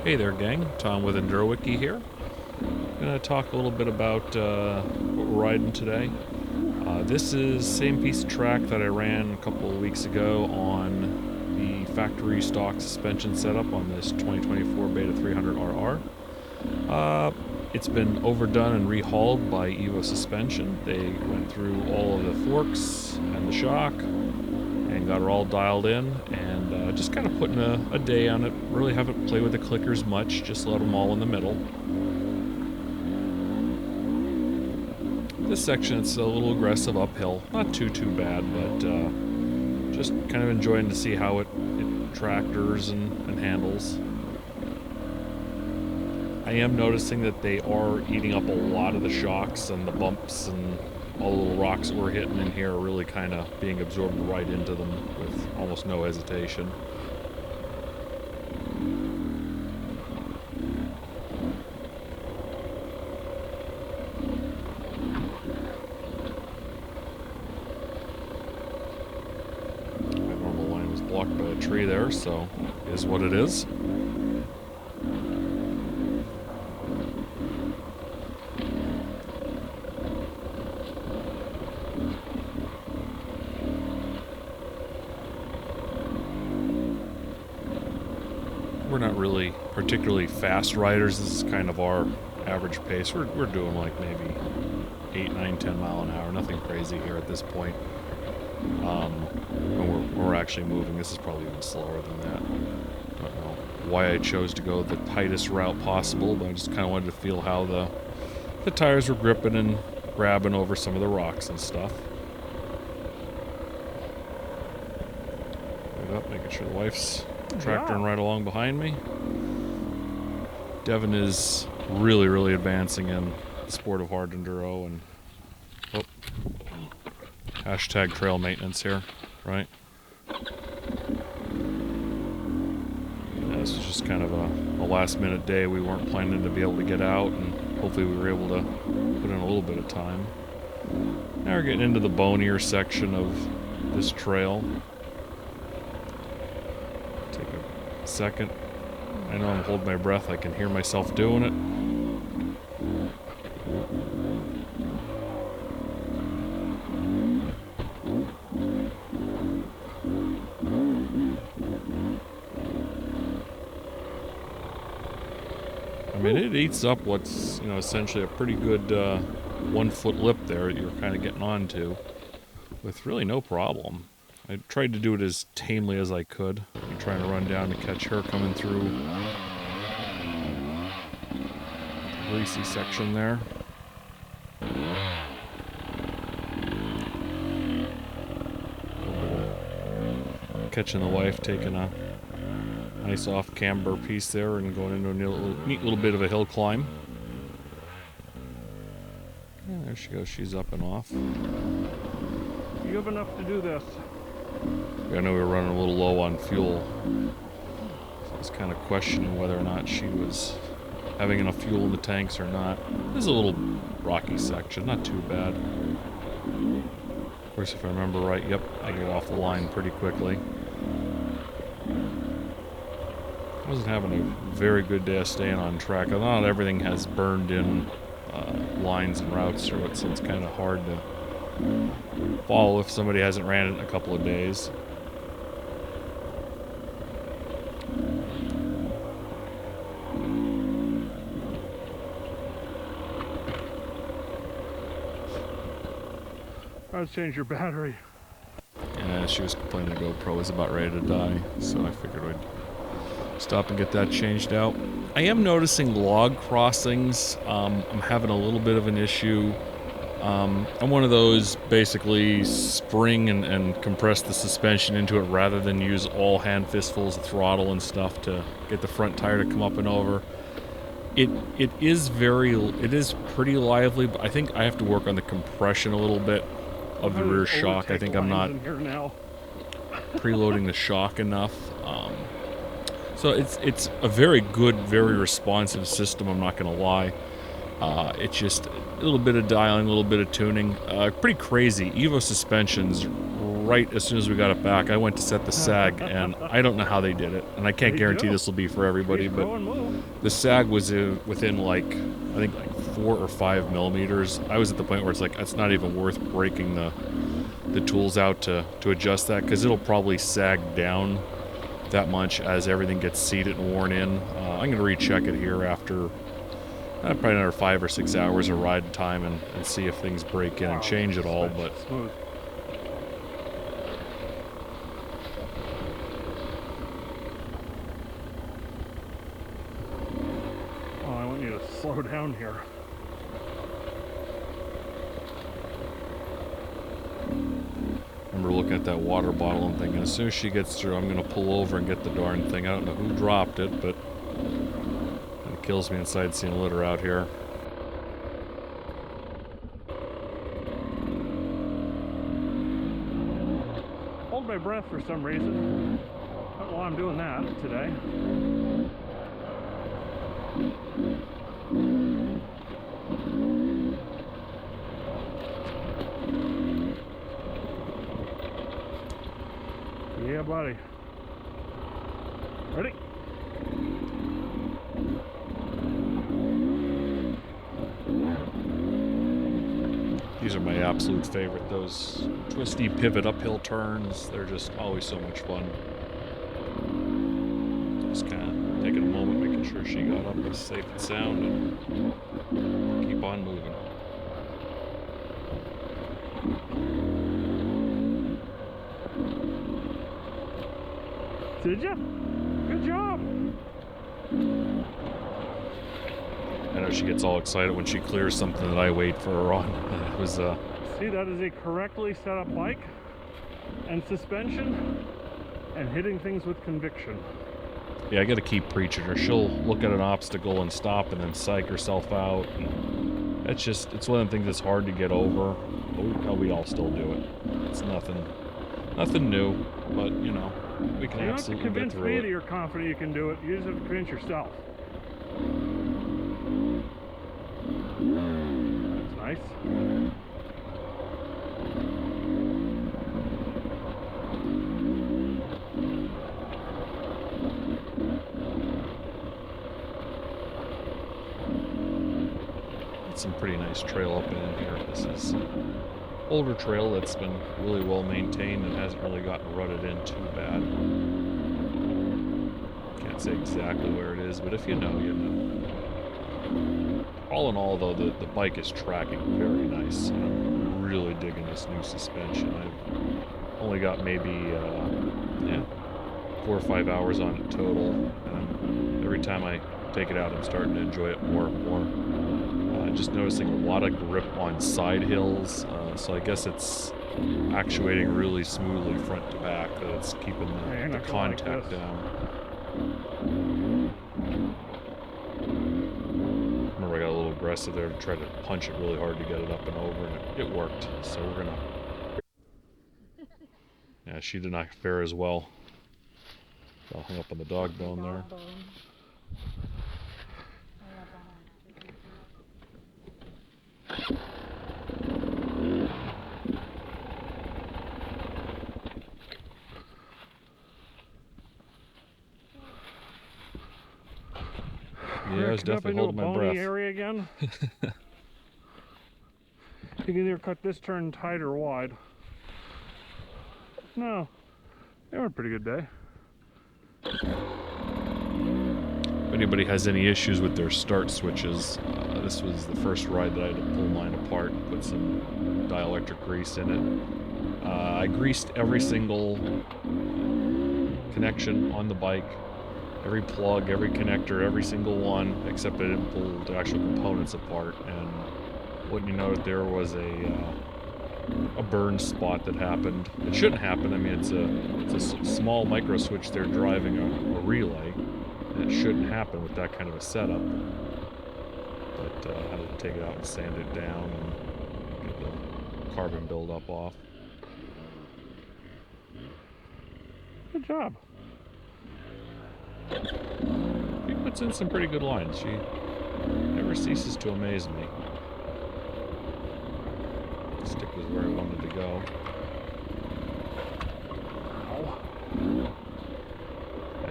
Hey there, gang. Tom with EnduroWiki here. I'm going to talk a little bit about what we're riding today. This is same piece of track that I ran a couple of weeks ago on the factory stock suspension setup on this 2024 Beta 300RR. It's been overdone and rehauled by Evo Suspension. They went through all of the forks and the shock and got her all dialed in, and just kind of putting a day on it. Really haven't played with the clickers much, just let them all in the middle. This section, it's a little aggressive uphill, not too bad, but just kind of enjoying to see how it tractors and handles. I am noticing that they are eating up a lot of the shocks, and the bumps and all the little rocks that we're hitting in here are really kind of being absorbed right into them with almost no hesitation. My normal line was blocked by a tree there, so it is what it is. We're not really particularly fast riders. This is kind of our average pace. We're doing like maybe 8, 9, 10 mile an hour. Nothing crazy here at this point. And we're actually moving. This is probably even slower than that. I don't know why I chose to go the tightest route possible, but I just kind of wanted to feel how the tires were gripping and grabbing over some of the rocks and stuff. Right up, making sure the wife's tractoring right along behind me. Devin is really advancing in the sport of hard enduro, and hashtag trail maintenance here, right? Yeah, this was just kind of a last minute day. We weren't planning to be able to get out, and hopefully we were able to put in a little bit of time. Now we're getting into the bonier section of this trail. Take a second. I know I'm holding my breath. I can hear myself doing it. I mean, it eats up what's, essentially a pretty good 1 foot lip there that you're kind of getting onto with really no problem. I tried to do it as tamely as I could. I'm trying to run down to catch her coming through the greasy section there. Catching the wife, taking a nice off camber piece there and going into a neat little bit of a hill climb. Yeah, there she goes. She's up and off. You have enough to do this. I know we were running a little low on fuel. So I was kind of questioning whether or not she was having enough fuel in the tanks or not. This is a little rocky section, not too bad. Of course, if I remember right, yep, I get off the line pretty quickly. I wasn't having a very good day of staying on track. Not everything has burned in lines and routes through it, so it's kind of hard to follow if somebody hasn't ran it in a couple of days. I'll change your battery. Yeah, she was complaining the GoPro was about ready to die, so I figured we'd stop and get that changed out. I am noticing log crossings. I'm having a little bit of an issue. I'm one of those basically spring and compress the suspension into it rather than use all hand fistfuls of throttle and stuff to get the front tire to come up and over. It is pretty lively, but I think I have to work on the compression a little bit of the rear shock. I think I'm not preloading the shock enough. So it's a very good, very responsive system, I'm not going to lie. It's just a little bit of dialing, a little bit of tuning. Pretty crazy. Evo Suspension's right as soon as we got it back. I went to set the sag, and I don't know how they did it. And I can't They guarantee do. this will be for everybody, Please but go and move. the sag was within like, I think like 4 or 5 millimeters. I was at the point where it's like, it's not even worth breaking the tools out to adjust that, because it'll probably sag down that much as everything gets seated and worn in. I'm going to recheck it here after probably another 5 or 6 hours of ride time and see if things break in and change it all. But smooth. Oh, I want you to slow down here. I remember looking at that water bottle and thinking, as soon as she gets through, I'm going to pull over and get the darn thing. I don't know who dropped it, but it kills me inside seeing litter out here. Hold my breath for some reason. Not while I'm doing that today. Yeah, buddy. Ready? These are my absolute favorite, those twisty pivot uphill turns. They're just always so much fun. Just kind of taking a moment, making sure she got up and safe and sound, and keep on moving. Did ya? Good job. I know she gets all excited when she clears something that I wait for her on. It was See, that is a correctly set up bike and suspension and hitting things with conviction. yeah, I got to keep preaching her. She'll look at an obstacle and stop and then psych herself out. And it's one of the things that's hard to get over. But we all still do it. It's nothing new, but you know, we can You don't have to absolutely get convince through me it. that you're confident you can do it. You just have to convince yourself. That's nice. Some pretty nice trail up in here. This is older trail that's been really well maintained and hasn't really gotten rutted in too bad. Can't say exactly where it is, but if you know, you know. All in all, though, the bike is tracking very nice. I'm really digging this new suspension. I've only got maybe 4 or 5 hours on it total, and every time I take it out, I'm starting to enjoy it more and more. Just noticing a lot of grip on side hills, so I guess it's actuating really smoothly front to back, that it's keeping the contact down. Remember, I got a little aggressive there to try to punch it really hard to get it up and over, and it worked. So we're gonna... Yeah, she did not fare as well. All hung up on the dog bone there. Yeah, I was definitely holding my breath. Area again. You can either cut this turn tight or wide. No, they were a pretty good day. If anybody has any issues with their start switches, this was the first ride that I had to pull mine apart and put some dielectric grease in it. I greased every single connection on the bike, every plug, every connector, every single one, except I didn't pull the actual components apart. And what you noted there was a burn spot that happened. It shouldn't happen. I mean, it's a small micro switch there driving a relay. And it shouldn't happen with that kind of a setup. But I had to take it out and sand it down and get the carbon buildup off. Good job. She puts in some pretty good lines. She never ceases to amaze me. The stick was where I wanted to go.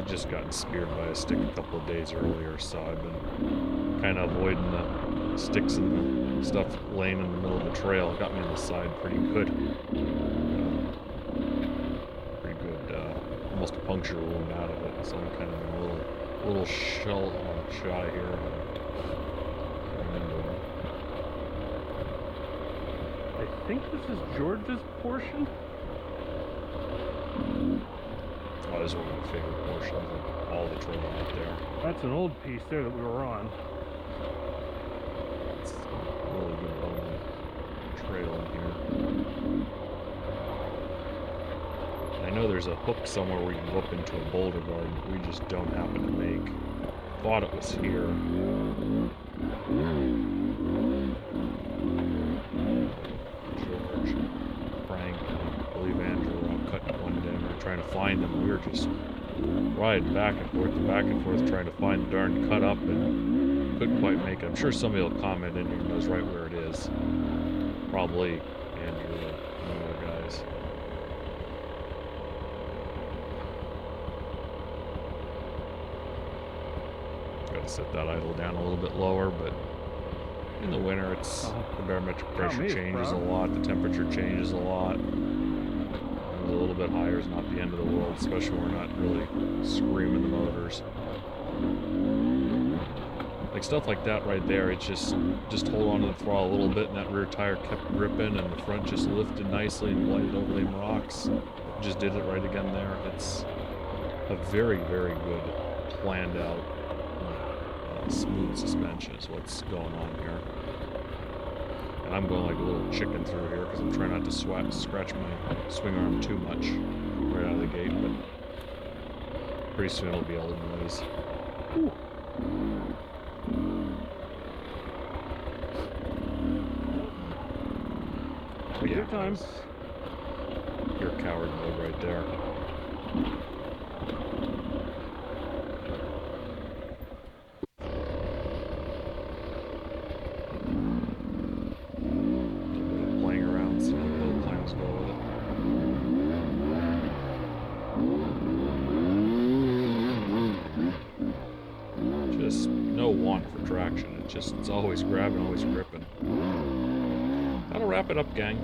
I'd just gotten speared by a stick a couple of days earlier, so I've been kind of avoiding the sticks and the stuff laying in the middle of the trail. It got me in the side pretty good. Almost a puncture wound out of it, so I'm kind of a little shy here. I think this is George's portion. Oh, this is one of my favorite portions of all the trail out there. That's an old piece there that we were on. It's a really good bone trail in here. I know there's a hook somewhere where you can go up into a boulder garden that we just don't happen to make. Thought it was here. George, Frank, and I believe Andrew were out cutting one day and we were trying to find them. We were just riding back and forth trying to find the darn cut up and couldn't quite make it. I'm sure somebody will comment in here and knows right where it is. Probably Andrew or one of the guys. Gotta set that idle down a little bit lower, but in the winter it's the barometric pressure changes a lot, the temperature changes a lot. A little bit higher is not the end of the world, especially when we're not really screaming the motors. Like stuff like that right there, it's just hold on to the throttle a little bit and that rear tire kept gripping and the front just lifted nicely and glided over them rocks. Just did it right again there. It's a very, very good planned out smooth suspension is what's going on here. And I'm going like a little chicken through here because I'm trying not to scratch my swing arm too much right out of the gate, but pretty soon it'll be all the noise. Ooh. But yeah, time. You're a coward mode right there. It's always grabbing, always gripping. That'll wrap it up, gang.